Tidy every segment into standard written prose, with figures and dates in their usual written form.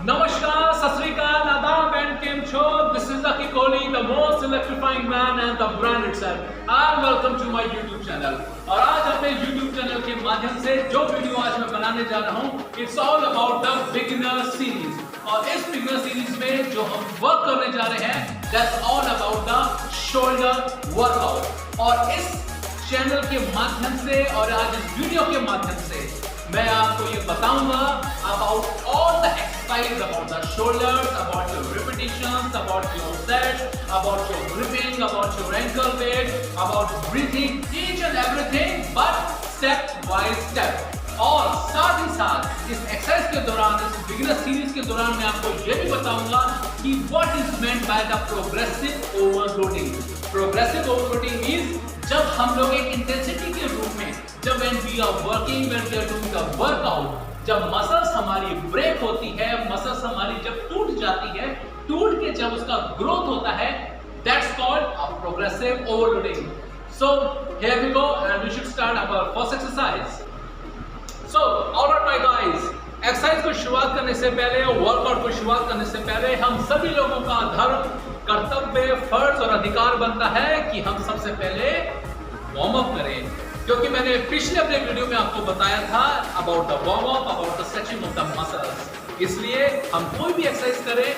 Namaskar, Sat Sri Akal, Adab and Kem Cho. This is Lucky Kohli, the most electrifying man and the brand itself. And welcome to my YouTube channel. और आज अपने YouTube channel के माध्यम से जो video आज मैं बनाने जा रहा हूँ, it's all about the beginner series. और इस beginner series में जो हम वर्क करने जा रहे हैं, that's all about the shoulder workout. और इस चैनल के माध्यम से और आज इस वीडियो के माध्यम से मैं आपको ये बताऊंगा about all the exercise about the shoulders, about your repetitions, about your sets, about your gripping, about your ankle weight, about breathing, each and everything, but step by step. और साथ ही साथ इस एक्सरसाइज के दौरान, इस बिगिनर सीरीज के दौरान मैं आपको ये भी बताऊंगा कि what is meant by the progressive overloading. Progressive overloading means जब हम लोग एक इंटेंसिटी के रूप में, जब when we are working, when we are doing the workout, जब मसल्स हमारी ब्रेक होती है, मसल्स हमारी जब टूट जाती है, टूट के जब उसका ग्रोथ होता है, that's called a progressive overloading. So here we go and we should start our first exercise. So alright my guys, exercise को शुरुआत करने से पहले, वर्कआउट को शुरुआत करने से पहले हम सभी लोगों का धर्म, कर्तव्य, फर्ज और अधिकार बनता है कि हम सबसे पहले वार्म अप करें, क्योंकि मैंने पिछले अपने वीडियो में आपको बताया था about the warm up, about the stretching of the muscles. इसलिए हम कोई भी एक्सरसाइज करें,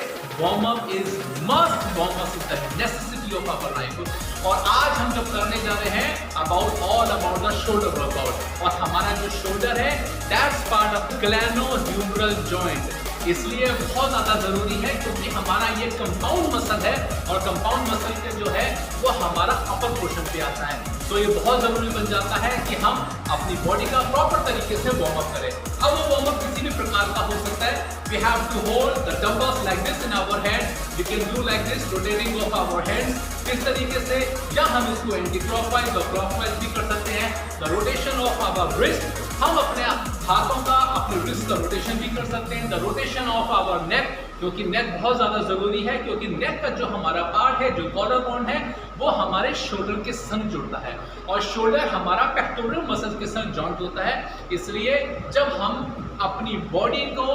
warm up is must, warm up is the necessity of our life. और आज हम जो करने जा रहे हैं about all about the shoulder workout. और हमारा जो शोल्डर है that's part of glenohumeral joint. इसलिए बहुत ज़्यादा ज़रूरी है क्योंकि हमारा ये कंपाउंड मसल है और कंपाउंड मसल के जो है वो हमारा अपर पोर्शन पे आता है. तो ये बहुत ज़रूरी बन जाता है कि हम अपनी बॉडी का प्रॉपर तरीके से वार्म अप करें. अब वो वार्म अप किसी भी प्रकार का हो सकता है. We have to hold the dumbbells like this in our hand. We can do like this, rotating of our hands. इस तरीके से, या हम इसको एंटी क्लॉकवाइज और क्लॉकवाइज भी कर सकते हैं. The rotation of our wrist, हम अपने हाथों का, अपने रिस्ट का रोटेशन भी कर सकते हैं. द रोटेशन ऑफ आवर नेक, क्योंकि नेक बहुत ज़्यादा ज़रूरी है, क्योंकि नेक का जो हमारा पार्ट है, जो कॉलर बोन है, वो हमारे शोल्डर के संग जुड़ता है और शोल्डर हमारा पेक्टोरल मसल के संग जॉइंट होता है. इसलिए जब हम अपनी बॉडी को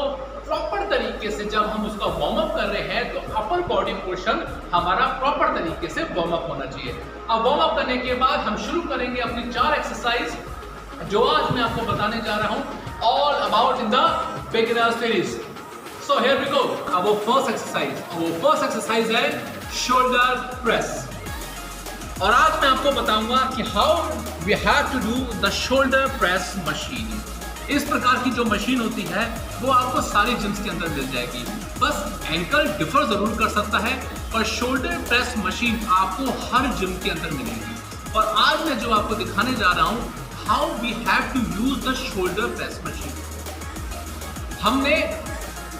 प्रॉपर तरीके से, जब हम उसका वार्म अप कर रहे हैं, तो अपर बॉडी पोर्शन हमारा प्रॉपर तरीके से वार्म अप होना चाहिए. अब वार्म अप करने के बाद हम शुरू करेंगे अपनी 4 एक्सरसाइज जो आज मैं आपको बताने जा रहा हूं, all about in the beginner series. So here we go. our first exercise है शोल्डर प्रेस. और आज मैं आपको बताऊंगा कि how we have to do the shoulder press machine. इस प्रकार की जो मशीन होती है वो आपको सारी जिम्स के अंदर मिल जाएगी. बस एंकल डिफर जरूर कर सकता है, पर शोल्डर प्रेस मशीन आपको हर जिम के अंदर मिलेगी. और आज मैं जो आपको दिखाने जा रहा हूं, how we have to use the shoulder press machine. हमने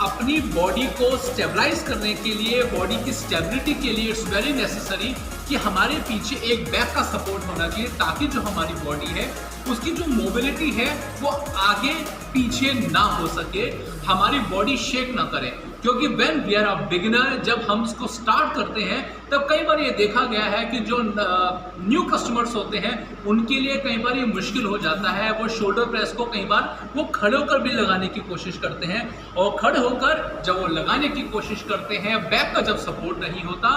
अपनी बॉडी को स्टेबलाइज करने के लिए, बॉडी की स्टेबिलिटी के लिए इट्स वेरी नेसेसरी कि हमारे पीछे एक बैक का सपोर्ट होना चाहिए, ताकि जो हमारी बॉडी है उसकी जो मोबिलिटी है वो आगे पीछे ना हो सके, हमारी बॉडी शेक ना करे. क्योंकि when we are a beginner, जब हम इसको स्टार्ट करते हैं, तब कई बार ये देखा गया है कि जो न्यू कस्टमर्स होते हैं उनके लिए कई बार ये मुश्किल हो जाता है. वो शोल्डर प्रेस को कई बार वो खड़े होकर भी लगाने की कोशिश करते हैं, और खड़े होकर जब वो लगाने की कोशिश करते हैं, बैक का जब सपोर्ट नहीं होता,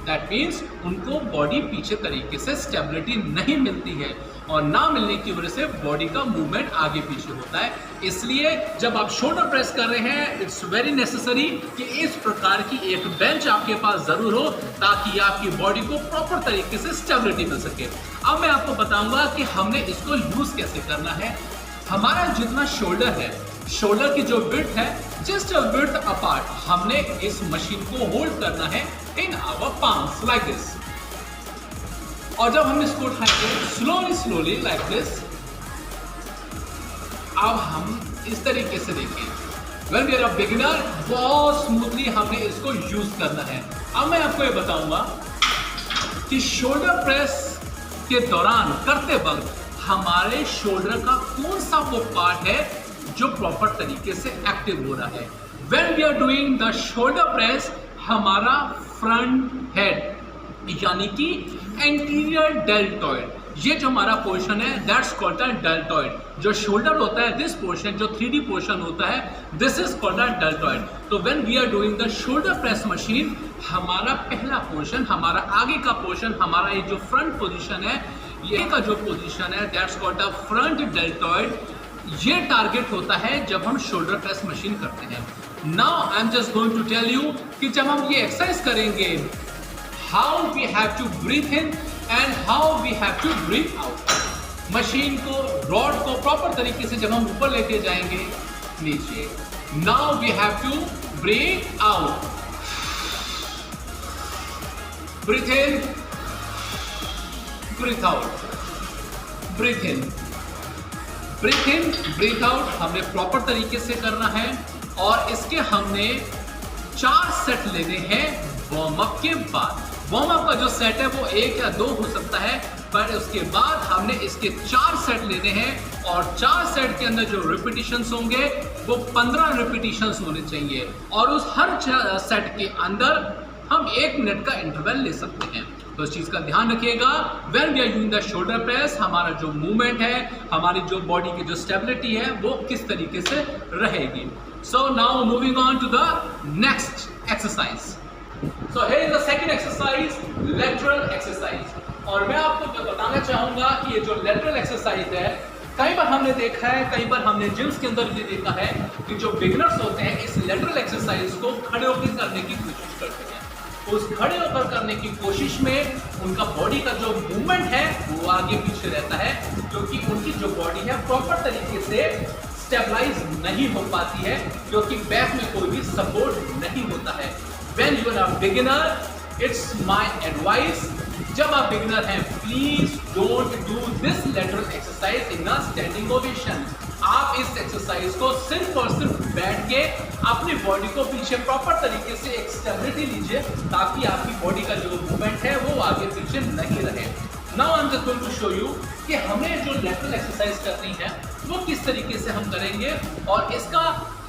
दैट मीन्स उनको बॉडी पीछे तरीके से स्टेबिलिटी नहीं मिलती है, और ना मिलने की वजह से बॉडी का मूवमेंट आगे पीछे होता है. इसलिए जब आप शोल्डर प्रेस कर रहे हैं, इट्स वेरी नेसेसरी कि इस प्रकार की एक बेंच आपके पास जरूर हो, ताकि आपकी बॉडी को प्रॉपर तरीके से स्टेबिलिटी मिल सके. अब मैं आपको बताऊंगा कि हमने इसको यूज कैसे करना है. हमारा जितना शोल्डर है, शोल्डर की जो विड्थ है, जस्ट अ विड्थ अपार्ट, हमने इस मशीन को होल्ड करना है in our palms like this. और जब हम इसको उठाएंगे स्लोली लाइक दिस, अब हम इस तरीके से देखिए, when we are a beginner, बहुत स्मूथली हमने इसको यूज करना है. अब मैं आपको ये बताऊंगा कि शोल्डर प्रेस के दौरान करते वक्त हमारे शोल्डर का कौन सा वो पार्ट है जो प्रॉपर तरीके से एक्टिव हो रहा है. When we are doing the shoulder press, हमारा फ्रंट हेड यानी कि एंटीरियर डेल्टॉइड, ये जो हमारा पोर्शन है दैट्स कॉल्ड डेल्टॉइड। जो शोल्डर होता है दिस पोर्शन, जो 3D पोर्शन होता है दिस इज कॉल्ड डेल्टॉइड। तो when we are doing the shoulder press machine, हमारा पहला पोर्शन, हमारा आगे का पोर्शन, हमारा ये जो फ्रंट पोजीशन है, ये का जो पोजीशन है that's called the front deltoid. ये टारगेट होता है जब हम शोल्डर प्रेस मशीन करते हैं। Now I am just going to tell you कि जब हम ये एक्सरसाइज करेंगे, how we have to breathe in and how we have to breathe out. Machine को, रॉड को प्रॉपर तरीके से जब हम ऊपर लेके जाएंगे नीचे, now we have to breathe out, breathe in, breathe out, breathe in, breathe in, breathe out. हमने प्रॉपर तरीके से करना है और इसके हमने 4 सेट लेने हैं वार्म अप के बाद। वार्म अप का जो सेट है वो 1 या 2 हो सकता है, पर उसके बाद हमने इसके 4 सेट लेने हैं और 4 सेट के अंदर जो रिपीटिशंस होंगे वो 15 रिपीटिशंस होने चाहिए और उस हर सेट के अंदर हम 1 मिनट का इंटरवल ले सकते हैं। तो इस चीज़ का ध्यान रखिएगा when we are using the shoulder press, हमारा जो मूवमेंट है, हमारी जो बॉडी की जो स्टेबिलिटी है वो किस तरीके से रहेगी। So now moving on to the next exercise. So here is the second exercise, lateral exercise. और मैं आपको बताना चाहूंगा कि ये जो लेटरल एक्सरसाइज है, कई बार हमने देखा है, कई बार हमने जिम्स के अंदर भी देखा है कि जो बिगिनर्स होते हैं इस लेटरल एक्सरसाइज को खड़े होकर करने की कोशिश करते हैं। उस खड़े होकर करने की कोशिश में उनका बॉडी का जो मूवमेंट है वो आगे पीछे रहता है, क्योंकि उनकी जो बॉडी है प्रॉपर तरीके से स्टेबलाइज नहीं हो पाती है, क्योंकि बैक में कोई भी सपोर्ट नहीं होता है। When you are a beginner, it's my advice, जब आप बिगिनर हैं please don't do this lateral exercise in a standing position. आप इस एक्सरसाइज को सिर्फ और सिर्फ बैठ के अपनी बॉडी को पीछे प्रॉपर तरीके से एक स्टेबिलिटी लीजिए, ताकि आपकी बॉडी का जो मूवमेंट है वो आगे पीछे नहीं रहे। Now I am just going to show you कि हमें जो लेटरल एक्सरसाइज करनी है वो किस तरीके से हम करेंगे और इसका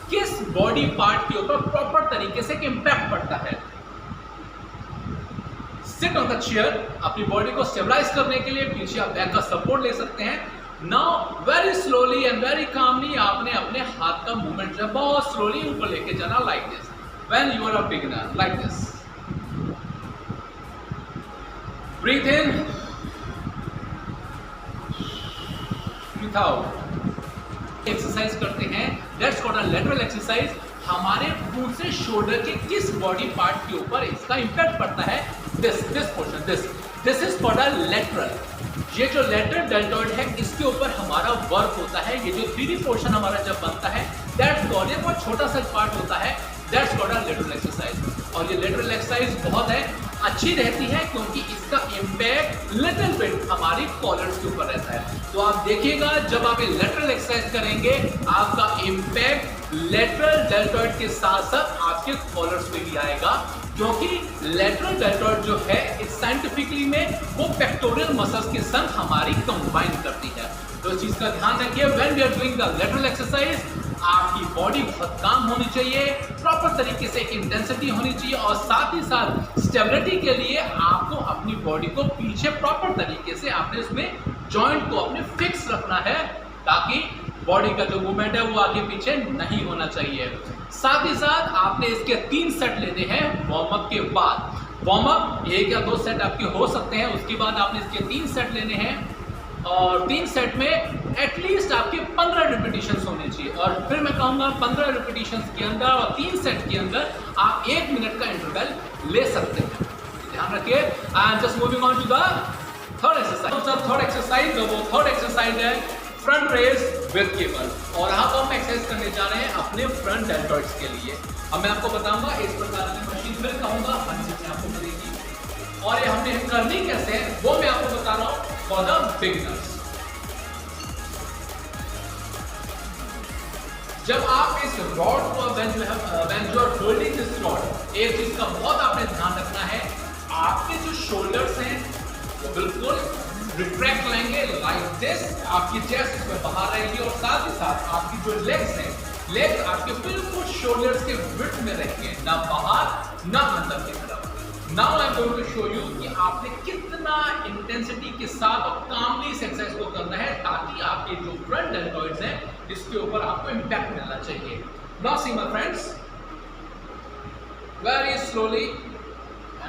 किस बॉडी पार्ट के ऊपर प्रॉपर तरीके से इम्पैक्ट पड़ता है। सिट ऑन द चेयर, अपनी बॉडी को स्टेबलाइज करने के लिए पीछे आप बैक का सपोर्ट ले सकते हैं। Now very slowly and very calmly आपने अपने हाथ का मूवमेंट जो है बहुत स्लोली ऊपर लेके जाना, like this. When you are a beginner, like this, breathe in, breathe out. Exercise करते हैं that's called a lateral exercise. हमारे दूसरे शोल्डर के किस बॉडी पार्ट के ऊपर इसका इंपैक्ट पड़ता है, this portion, this is called a lateral. ये जो लेटरल डेल्टॉइड है इसके ऊपर हमारा वर्क होता है। ये जो 3D पोर्शन हमारा जब बनता है दैट्स कॉल्ड, ये बहुत छोटा सा पार्ट होता है, that's called a lateral exercise. और ये लेटरल एक्सरसाइज बहुत है अच्छी रहती है क्योंकि इसका इम्पैक्ट लिटिल बिट हमारी कॉलर्स के ऊपर रहता है। तो आप देखिएगा जब आप ये लेटरल एक्सरसाइज करेंगे आपका इम्पैक्ट लेटरल डेल्टॉइड के साथ साथ आपके कॉलर्स पे भी आएगा, क्योंकि लेटरल डेल्टॉइड जो है इस साइंटिफिकली में वो पेक्टोरियल मसल्स के संग हमारी कंबाइन करती है। तो इस चीज का ध्यान रखिए when we are doing the lateral exercise, आपकी बॉडी बहुत काम होनी चाहिए, प्रॉपर तरीके से एक इंटेंसिटी होनी चाहिए और साथ ही साथ स्टेबिलिटी के लिए आपको अपनी बॉडी को पीछे प्रॉपर तरीके से आपने उसमें जॉइंट को अपने फिक्स रखना है, ताकि बॉडी का जो मूवमेंट है वो आगे पीछे नहीं होना चाहिए। साथ ही साथ आपने इसके 3 सेट लेने हैं वार्म अप के बाद। वार्म अप 1 या 2 सेट आपके हो सकते हैं, उसके बाद आपने इसके 3 सेट लेने हैं और 3 सेट में एटलीस्ट आपके 15 रिपीटिशंस होने चाहिए। और फिर मैं कहूँगा 15 रिपीटिशंस के अंदर और 3 सेट के अंदर आप 1 मिनट का इंटरवल ले सकते हैं। ध्यान रखिए। I am just moving on to the third exercise. Third exercise, वो थर्ड एक्सरसाइज है फ्रंट रेज विद केबल। और यहाँ पर हम एक्सरसाइज करने जा रहे हैं अपने फ्रंट डेल्टॉइड्स के लिए। अब मैं आपको बताऊंगा इस प्रकार की मशीन फिर कहूँगा आपको मिलेगी और ये हमने करनी कैसे है वो मैं आपको बता रहा हूँ फॉर द बिगिनर्स। जब आप इस रॉड को when you are holding this rod, एक चीज का बहुत आपने ध्यान रखना है, आपके जो शोल्डर्स हैं वो बिल्कुल रिट्रैक्ट लाएंगे लाइक दिस, आपकी चेस्ट इसमें बाहर रहेगी और साथ ही साथ आपकी जो लेग्स हैं, लेग्स आपके बिल्कुल शोल्डर्स के विड्थ में रहेंगे, ना बाहर ना अंदर की तरफ। Now I am going to show you कि आपने कितना कितना इंटेंसिटी के साथ और कामली इस एक्सरसाइज को करना है ताकि आपके जो फ्रंट डेल्टॉइड्स हैं इसके ऊपर आपको इम्पैक्ट मिलना चाहिए। Now see my friends, very slowly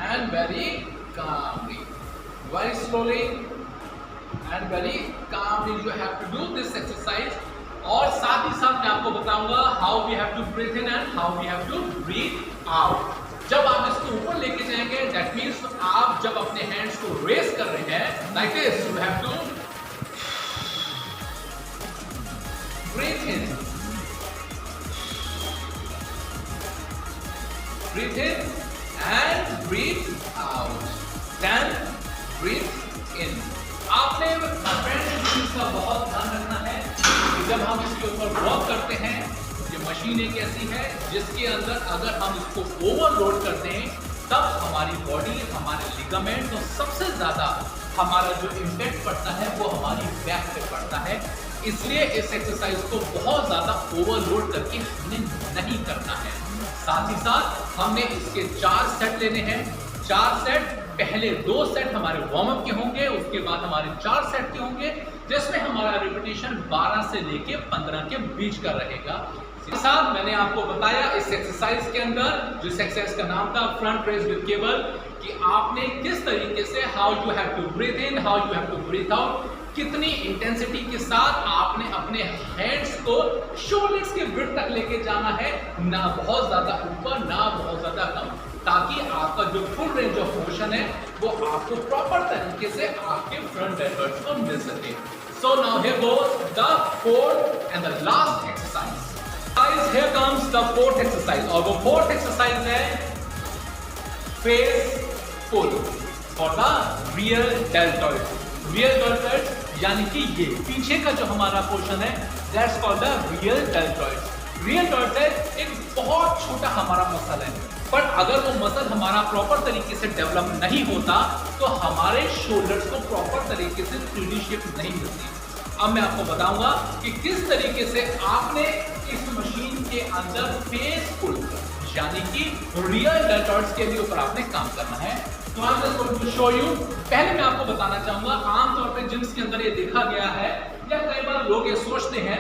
and very calmly, very slowly and very calmly you have to do this exercise। और साथ ही साथ मैं आपको बताऊंगा how we have to breathe in and how we have to breathe out. जब आप इसको ऊपर लेके जाएंगे दैट मीन्स आप जब अपने हैंड्स को रेस कर रहे हैं like this, you have to breathe in, breathe in and breathe out, then breathe in। आपने फ्रेंड्स इस चीज का बहुत ध्यान रखना है कि जब हम इसके ऊपर वर्क करते हैं, ये मशीन एक ऐसी है जिसके अंदर अगर हम इसको ओवरलोड करते हैं तब हमारी बॉडी, हमारे लिगामेंट और सबसे ज्यादा हमारा जो इम्पैक्ट पड़ता है वो हमारी बैक पे पड़ता है। इसलिए इस एक्सरसाइज को बहुत ज्यादा ओवरलोड करके हमें नहीं करना है। साथ ही साथ हमने इसके 4 सेट लेने हैं। 4 सेट, पहले 2 सेट हमारे वार्म अप के होंगे, उसके बाद हमारे 4 सेट के होंगे जिसमें हमारा रिपीटेशन 12 से लेके 15 के बीच का रहेगा। इसके साथ मैंने आपको बताया इस एक्सरसाइज के अंदर, जिस एक्सरसाइज का नाम था फ्रंट रेज विद केबल, कि आपने किस तरीके से how you have to breathe in, how you have to breathe out, कितनी इंटेंसिटी के साथ आपने अपने हैंड्स को शोल्डर्स के विड्थ तक लेके जाना है, ना बहुत ज्यादा ऊपर ना बहुत ज्यादा कम, ताकि आपका जो फुल रेंज ऑफ मोशन है वो आपको प्रॉपर तरीके से आपके फ्रंट डेल्टॉइड्स को मिल सके। So now here goes the fourth and the last exercise. Guys here comes the fourth exercise, और वो फोर्थ एक्सरसाइज है face pull for the real deltoid. Real deltoid यानी कि ये पीछे का जो हमारा पोर्शन है that's called the real deltoid. Real deltoid एक बहुत छोटा हमारा मसल है, पर अगर वो मसल हमारा प्रॉपर तरीके से डेवलप नहीं होता तो हमारे शोल्डर्स को प्रॉपर तरीके से 3D शेप नहीं मिलती। अब मैं आपको बताऊंगा कि किस तरीके से आपने इस मशीन के अंदर फेस पुल यानी कि रियल डेल्टॉइड्स के ऊपर आपने काम करना है। तो I am just going to show you. पहले मैं आपको बताना चाहूंगा, आमतौर पे जिम्स के अंदर ये देखा गया है या कई बार लोग ये सोचते हैं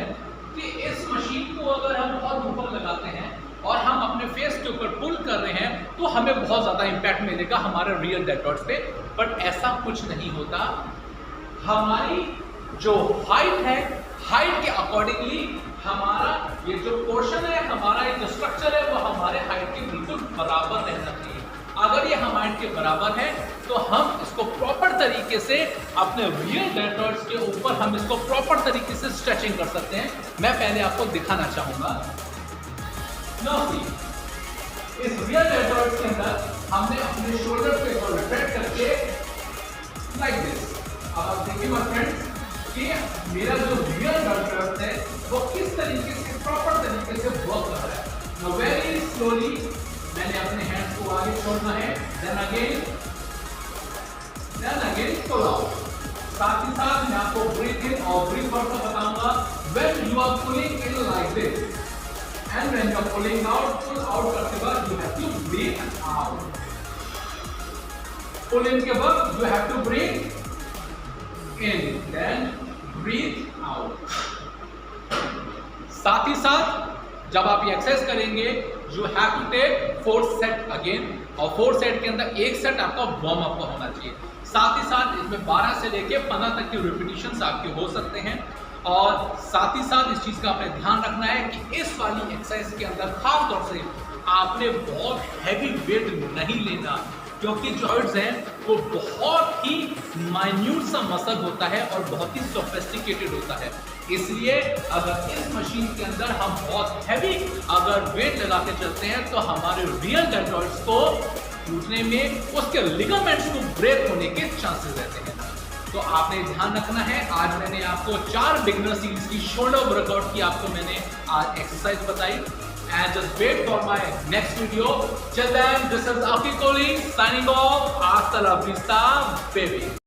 कि इस मशीन को अगर हम बहुत ऊपर लगाते हैं और हम अपने फेस के ऊपर पुल कर रहे हैं तो हमें बहुत ज्यादा इंपैक्ट मिलेगा हमारे रियल डेल्टॉइड्स पे, बट ऐसा कुछ नहीं होता। हमारी जो हाइट है, हाइट के अकॉर्डिंगली हमारा ये जो पोर्शन है, हमारा ये जो स्ट्रक्चर है वो हमारे हाइट के बिल्कुल बराबर रहना चाहिए। अगर ये हमारे हाइट के बराबर है तो हम इसको प्रॉपर तरीके से अपने रियल डेल्टॉइड्स के ऊपर हम इसको प्रॉपर तरीके से स्ट्रेचिंग कर सकते हैं। मैं पहले आपको दिखाना चाहूंगा। नाउ सी, इस रियल डेल्टॉइड्स के अंदर हमने अपने शोल्डर पे रोटेट करके लाइक दिस। अब आप देखिए माय फ्रेंड्स कि मेरा जो रियल डेल्टॉइड है वो किस तरीके से प्रॉपर तरीके से वर्क कर रहा है। नाउ वेरी स्लोली मैंने अपने हैंड्स को आगे छोड़ना है, देन अगेन पुल आउट। साथ ही साथ मैं आपको ब्रीथ इन और ब्रीथ आउट का बताऊंगा। When you are pulling in like this and when you are pulling out, pull out करते वक्त you have to breathe out. Pull in के वक्त you have to breathe in, then breathe out. साथ ही साथ जब आप ये एक्सरसाइज करेंगे you have to take 4 set again, और 4 सेट के अंदर 1 सेट आपका वार्म अप का होना चाहिए। साथ ही साथ इसमें 12 से लेके 15 तक की रिपीटिशंस आपके हो सकते हैं। और साथ ही साथ इस चीज का आपने ध्यान रखना है कि इस वाली एक्सरसाइज के अंदर खास तौर से आपने बहुत हैवी वेट नहीं लेना, क्योंकि जो जॉइंट्स हैं वो बहुत ही माइन्यूट सा मसल होता है और बहुत ही सोफिस्टिकेटेड होता है। इसलिए अगर इस मशीन के अंदर हम बहुत हैवी अगर वेट लगा के चलते हैं तो हमारे रियल डेल्टॉइड्स को टूटने में, उसके लिगामेंट्स को ब्रेक होने के चांसेस रहते हैं। तो आपने ध्यान रखना है। आज मैंने आपको 4 बिगिनर सीरीज की शोल्डर वर्कआउट की आपको मैंने आज एक्सरसाइज बताई। And just wait for my next video. Till then, this is Aki Kohli signing off. Hasta la vista, baby.